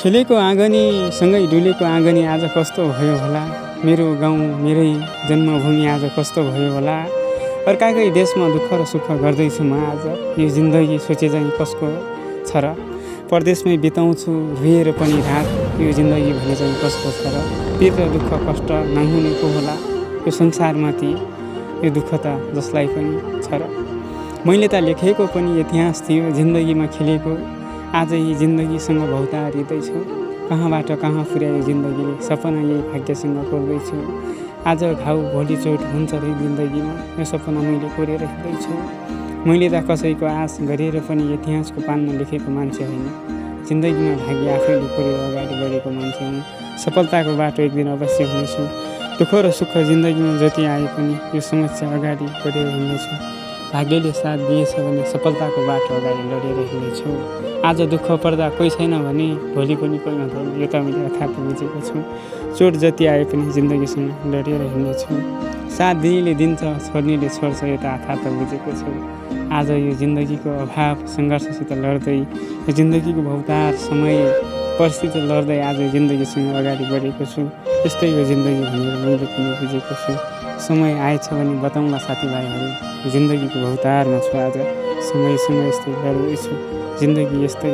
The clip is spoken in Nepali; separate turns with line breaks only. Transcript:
खेलेको आँगनीसँगै डुलेको आँगनी आज कस्तो भयो होला। मेरो गाउँ मेरै जन्मभूमि आज कस्तो भयो होला। अर्काकै देशमा दुःख र सुख गर्दैछु म आज। यो जिन्दगी सोचे चाहिँ कसको छ र। परदेशमै बिताउँछु रोएर पनि रात। यो जिन्दगी भने चाहिँ कसको छ र। पीर र दुःख कष्ट नहुने को होला। यो संसारमाथि यो दुःख त जसलाई पनि छ र। मैले त लेखेको पनि इतिहास थियो जिन्दगीमा खेलेको। आज यी जिन्दगीसँग भौतारिँदैछु। कहाँबाट कहाँ पुर्यायो जिन्दगीले सपना यही भाग्यसँग कोर्दैछु। आज घाउ भोलि चोट हुन्छ रे जिन्दगीमा यो सपना मैले कोरेर हिँड्दैछु। मैले त कसैको आश गरेर पनि इतिहासको पानमा लेखेको मान्छे होइन। जिन्दगीमा भाग्य आफैले कोरेर अगाडि बढेको मान्छे हुँ। सफलताको बाटो एक दिन अवश्य हुनेछु। दुःख र सुख जिन्दगीमा जति आए पनि यो समस्या अगाडि बढेर हिँड्नेछु। भाग्यले साथ दिएछ भने सफलताको बाटो अगाडि लडेर हिँड्नेछु। आज दुःख पर्दा कोही छैन भने भोलि पनि कोही नहुने यो त मैले अर्थात् बुझेको छु। चोट जति आए पनि जिन्दगीसँग लडेर हिँड्नेछु। साथ दिनेले दिन्छ छोड्नेले छोड्छ यो त अर्थात् बुझेको छु। आज यो जिन्दगीको अभाव सङ्घर्षसित लड्दै यो जिन्दगीको भौतार समय परिस्थिति लड्दै आज यो जिन्दगीसँग अगाडि बढेको छु। यस्तै यो जिन्दगी भनेर मैले पनि बुझेको छु। समय आएछ भने बताउँला साथीभाइहरू जिन्दगीको भौतारमा छु आज। समयसँग यस्तै लड्दैछु। जिन्दगी यस्तै